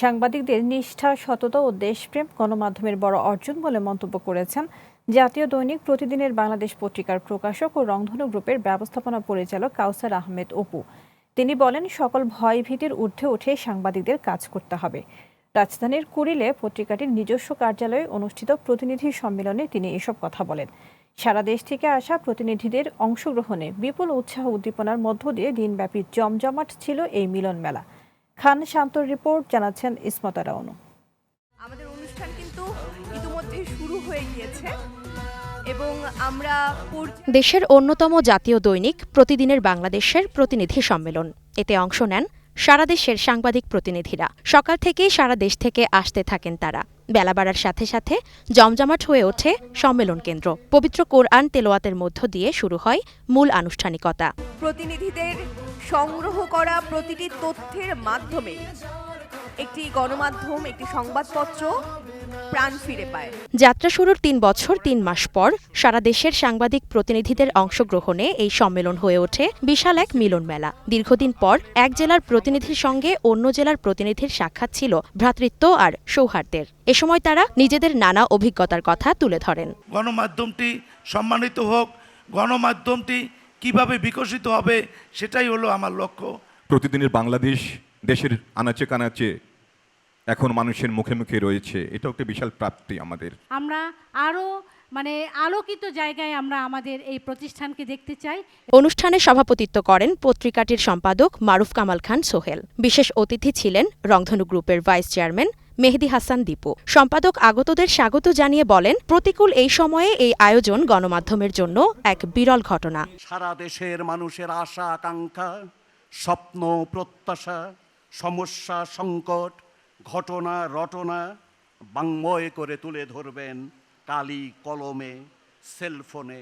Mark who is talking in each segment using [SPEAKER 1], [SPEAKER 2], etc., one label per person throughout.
[SPEAKER 1] সাংবাদিকদের নিষ্ঠা, সততা ও দেশপ্রেম গণমাধ্যমের বড় অর্জন বলে মন্তব্য করেছেন জাতীয় দৈনিক প্রতিদিনের বাংলাদেশ পত্রিকার প্রকাশক ও রংধনু গ্রুপের ব্যবস্থাপনা পরিচালক কাউসার আহমেদ অপু। তিনি বলেন, সকল ভয় ভীতির ঊর্ধ্বে উঠে সাংবাদিকদের কাজ করতে হবে। রাজধানীর কুড়িলে পত্রিকাটির নিজস্ব কার্যালয়ে অনুষ্ঠিত প্রতিনিধি সম্মেলনে তিনি এসব কথা বলেন। সারা দেশ থেকে আসা প্রতিনিধিদের অংশগ্রহণে বিপুল উৎসাহ উদ্দীপনার মধ্য দিয়ে দিনব্যাপী জমজমাট ছিল এই মিলন মেলা। খান শান্তর রিপোর্ট, জানাচ্ছেন ইসমত রাওনু।
[SPEAKER 2] আমাদের অনুষ্ঠান কিন্তু ইতিমধ্যে শুরু হয়ে গিয়েছে এবং আমরা
[SPEAKER 3] দেশের অন্যতম জাতীয় দৈনিক প্রতিদিনের বাংলাদেশের প্রতিনিধি সম্মেলন। এতে অংশ নেন সারা দেশের সাংবাদিক প্রতিনিধিরা। সকাল থেকেই সারা দেশ থেকে আসতে থাকেন তারা। বেলা বাড়ার সাথে সাথে জমজমাট হয়ে ওঠে সম্মেলন কেন্দ্র। পবিত্র কোরআন তেলাওয়াতের মধ্য দিয়ে শুরু হয় মূল আনুষ্ঠানিকতা।
[SPEAKER 2] প্রতিনিধিদের সংগ্রহ করা প্রতিটি তথ্যের মাধ্যমে একটি গণমাধ্যম, একটি সংবাদপত্র প্রাণ ফিরে পায়।
[SPEAKER 3] যাত্রা শুরুর ৩ বছর ৩ মাস পর সারা দেশের সাংবাদিক প্রতিনিধিদের অংশগ্রহণে এই সম্মেলন হয়ে ওঠে বিশাল এক মিলন মেলা। দীর্ঘদিন পর এক জেলার প্রতিনিধির সঙ্গে অন্য জেলার প্রতিনিধির সাক্ষাৎ ছিল ভ্রাতৃত্ব আর সৌহার্দ্যের। এ সময় তারা নিজেদের নানা অভিজ্ঞতার কথা তুলে ধরেন।
[SPEAKER 4] গণমাধ্যমটি সম্মানিত হোক, গণমাধ্যমটি কিভাবে বিকশিত হবে, সেটাই হলো আমার লক্ষ্য।
[SPEAKER 5] প্রতিদিনের বাংলাদেশ দেশের আনাচে কানাচে এখন মানুষের মুখে মুখে রয়েছে, এটাও একটা বিশাল প্রাপ্তি আমাদের।
[SPEAKER 6] আমরা আরও আলোকিত জায়গায় আমরা আমাদের এই প্রতিষ্ঠানকে দেখতে চাই।
[SPEAKER 3] অনুষ্ঠানে সভাপতিত্ব করেন পত্রিকাটির সম্পাদক মারুফ কামাল খান সোহেল। বিশেষ অতিথি ছিলেন রংধনু গ্রুপের ভাইস চেয়ারম্যান মেহেদী হাসান দীপু। সম্পাদক আগতদের স্বাগত জানিয়ে বলেন, প্রতিকূল এই সময়ে এই আয়োজন গণমাধ্যমের জন্য এক বিরল ঘটনা।
[SPEAKER 7] সারা দেশের মানুষের আশা আকাঙ্ক্ষা, স্বপ্ন প্রত্যাশা, সমস্যা সংকট, ঘটনা রটনা বাংময় করে তুলে ধরবেন কালি কলমে, সেলফোনে,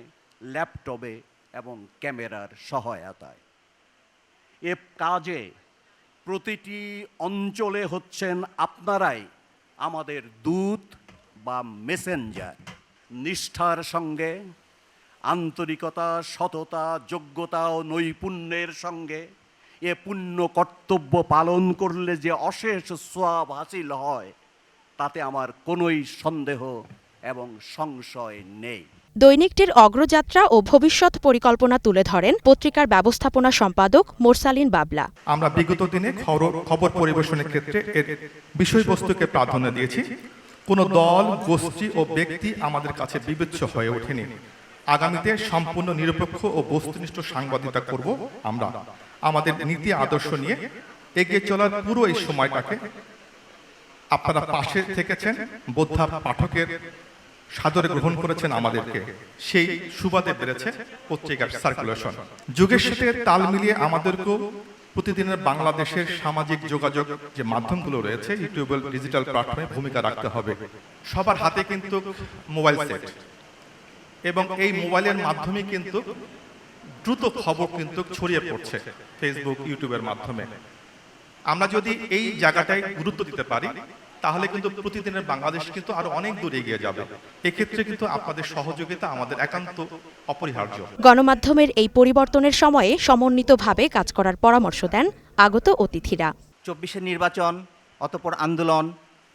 [SPEAKER 7] ল্যাপটপে এবং ক্যামেরার সহায়তায়। এ কাজে প্রতিটি অঞ্চলে হচ্ছেন আপনারাই আমাদের দূত বা মেসেঞ্জার। নিষ্ঠার সঙ্গে, আন্তরিকতা, সততা, যোগ্যতা ও নৈপুণ্যের সঙ্গে এ পুণ্য কর্তব্য পালন করলে যে অশেষ সোয়াব হাসিল হয়, তাতে আমার কোনোই সন্দেহ এবং সংশয় নেই।
[SPEAKER 3] দৈনিকটির অগ্রযাত্রা ও ভবিষ্যৎ পরিকল্পনা তুলে ধরেন পত্রিকার ব্যবস্থাপনা সম্পাদক মোরসালিন বাবলা।
[SPEAKER 8] আমরা বিগত দিনে খবর পরিবেশনের ক্ষেত্রে এর বিষয়বস্তুকে প্রাধান্য দিয়েছি। কোনো দল, গোষ্ঠী ও ব্যক্তি আমাদের কাছে বিবেচ্য হয়ে ওঠেনি। আগামীতে সম্পূর্ণ নিরপেক্ষ ও বস্তুনিষ্ঠ সাংবাদিকতা করব আমরা। আমাদের নীতি আদর্শ নিয়ে এগিয়ে চলার পুরো এই সময়টাকে আপনারা পাশে থেকেছেন, বোদ্ধা পাঠকের সাদরে গ্রহণ করেছেন আমাদেরকে। সেই সুবাদে বেড়েছে পত্রিকার সার্কুলেশন। যুগের সাথে তাল মিলিয়ে আমাদেরকেও প্রতিদিনের বাংলাদেশের সামাজিক যোগাযোগ যে মাধ্যমগুলো রয়েছে, ইউটিউবের ডিজিটাল প্ল্যাটফর্মে ভূমিকা রাখতে হবে। সবার হাতে কিন্তু মোবাইল সেট, এবং এই মোবাইলের মাধ্যমে কিন্তু দ্রুত খবর কিন্তু ছড়িয়ে পড়ছে ফেসবুক, ইউটিউবের মাধ্যমে। আমরা যদি এই জায়গাটায় গুরুত্ব দিতে পারি, তাহলে কিন্তু প্রতিদিনের বাংলাদেশ কিন্তু আরো অনেক দূর এগিয়ে যাবে। এক্ষেত্রে কিন্তু আপনাদের সহযোগিতা আমাদের একান্ত অপরিহার্য।
[SPEAKER 3] গণমাধ্যমের এই পরিবর্তনের সময়ে সমন্বিতভাবে কাজ করার পরামর্শ দেন আগত অতিথিরা।
[SPEAKER 9] 24-এর নির্বাচন, অতঃপর আন্দোলন,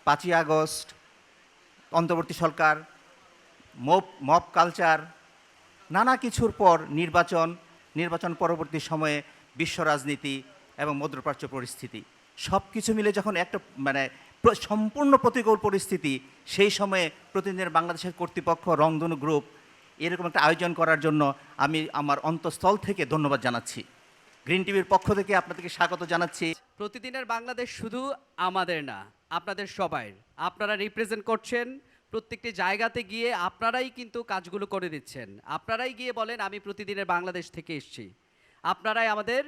[SPEAKER 9] 5ই আগস্ট, অন্তর্বর্তী সরকার, মব কালচার, নানা কিছুর পর নির্বাচন পরবর্তী সময়ে বিশ্ব রাজনীতি এবং মধ্যপ্রাচ্য পরিস্থিতি, সব কিছু মিলে যখন একটা সম্পূর্ণ প্রতিকূল পরিস্থিতি, সেই সময়ে প্রতিদিনের বাংলাদেশের কর্তৃপক্ষ, রংধনু গ্রুপ এরকম একটা আয়োজন করার জন্য আমি আমার অন্তঃস্থল থেকে ধন্যবাদ জানাচ্ছি। গ্রিন টিভির পক্ষ থেকে আপনাদেরকে স্বাগত জানাচ্ছি।
[SPEAKER 10] প্রতিদিনের বাংলাদেশ শুধু আমাদের না, আপনাদের সবাই। আপনারা রিপ্রেজেন্ট করছেন প্রত্যেকটি জায়গাতে গিয়ে, আপনারাই কিন্তু কাজগুলো করে দিচ্ছেন। আপনারাই গিয়ে বলেন আমি প্রতিদিনের বাংলাদেশ থেকে এসেছি, আপনারাই আমাদের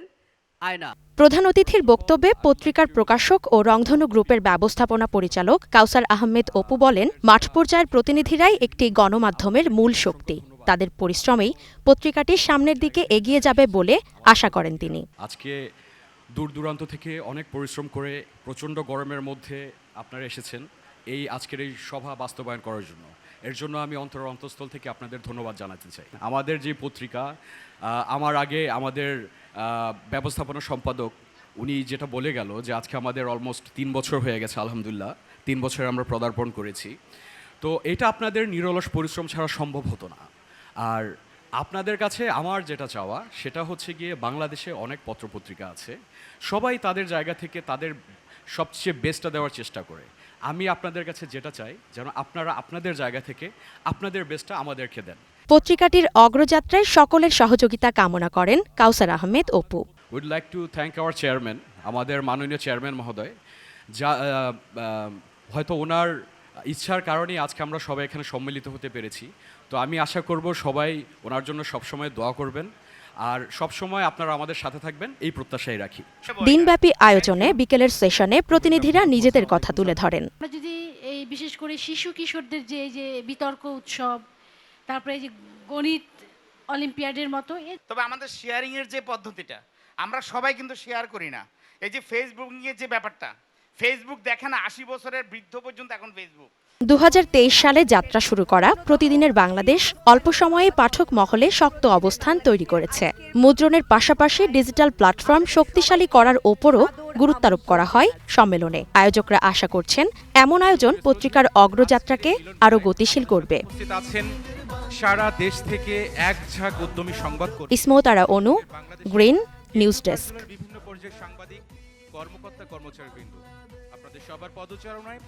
[SPEAKER 10] আয়না।
[SPEAKER 3] প্রধান অতিথির বক্তব্যে পত্রিকার প্রকাশক ও রংধনু গ্রুপের ব্যবস্থাপনা পরিচালক কাউসার আহমেদ অপু বলেন, মাঠ পর্যায়ের প্রতিনিধিরাই একটি গণমাধ্যমের মূল শক্তি। তাদের পরিশ্রমেই পত্রিকাটি সামনের দিকে এগিয়ে যাবে বলে আশা করেন তিনি।
[SPEAKER 11] আজকে দূর দূরান্ত থেকে অনেক পরিশ্রম করে প্রচণ্ড গরমের মধ্যে আপনারা এসেছেন আজকের এই সভা বাস্তবায়ন করার জন্য। এর জন্য আমি অন্তঃস্থল থেকে আপনাদের ধন্যবাদ জানাতে চাই। আমাদের যে পত্রিকা, আমার আগে আমাদের ব্যবস্থাপনা সম্পাদক উনি যেটা বলে গেল যে আজকে আমাদের অলমোস্ট 3 বছর হয়ে গেছে আলহামদুলিল্লাহ, 3 বছরে আমরা পদার্পণ করেছি। তো এটা আপনাদের নিরলস পরিশ্রম ছাড়া সম্ভব হতো না। আর আপনাদের কাছে আমার যেটা চাওয়া সেটা হচ্ছে গিয়ে বাংলাদেশে অনেক পত্রপত্রিকা আছে, সবাই তাদের জায়গা থেকে তাদের সবচেয়ে বেস্টটা দেওয়ার চেষ্টা করে। আমি আপনাদের কাছে যেটা চাই যেন আপনারা আপনাদের জায়গা থেকে আপনাদের বেস্টটা আমাদেরকে দেন।
[SPEAKER 3] পত্রিকাটির অগ্রযাত্রায় সকলের সহযোগিতা কামনা করেন Kawsar Ahmed Apu.
[SPEAKER 11] We'd like to thank our chairman, আমাদের মাননীয় চেয়ারম্যান মহোদয়, যা হয়তো ওনার ইচ্ছার কারণেই আজকে আমরা সবাই এখানে সম্মিলিত হতে পেরেছি। তো আমি আশা করব সবাই ওনার জন্য সবসময় দোয়া করবেন, আর সবসময় আপনারা আমাদের সাথে থাকবেন, এই প্রত্যাশাই রাখি।
[SPEAKER 3] দিনব্যাপী আয়োজনে বিকেলের সেশনে প্রতিনিধিরা নিজেদের কথা তুলে ধরেন।
[SPEAKER 6] আমরা যদি এই বিশেষ করে শিশু কিশোরদের যে বিতর্ক উৎসব, তারপরে এই যে গণিত অলিম্পিয়াডের মতো,
[SPEAKER 12] তবে আমাদের শেয়ারিং এর যে পদ্ধতিটা আমরা সবাই কিন্তু শেয়ার করি না। এই যে ফেসবুকিং এর যে ব্যাপারটা, ফেসবুক দেখে না 80 বছরের বৃদ্ধ পর্যন্ত এখন ফেসবুক।
[SPEAKER 3] 2023 সালে যাত্রা শুরু করা প্রতিদিনের বাংলাদেশ অল্প সময়ে পাঠক মহলে শক্ত অবস্থান তৈরি করেছে। মুদ্রণের পাশাপাশি ডিজিটাল প্ল্যাটফর্ম শক্তিশালী করার ওপরও গুরুত্বারোপ করা হয় সম্মেলনে। আয়োজকরা আশা করছেন এমন আয়োজন পত্রিকার অগ্রযাত্রাকে আরও গতিশীল করবে।
[SPEAKER 13] সারা দেশ থেকে এক ঝাঁক উদ্যমী সংবাদ
[SPEAKER 3] ইসমতারা অনু, গ্রিন নিউজ ডেস্ক।
[SPEAKER 13] বিভিন্ন পর্যায়ের সাংবাদিক, কর্মকর্তা, কর্মচারীবৃন্দ, আপনাদের সবার পদচারণায়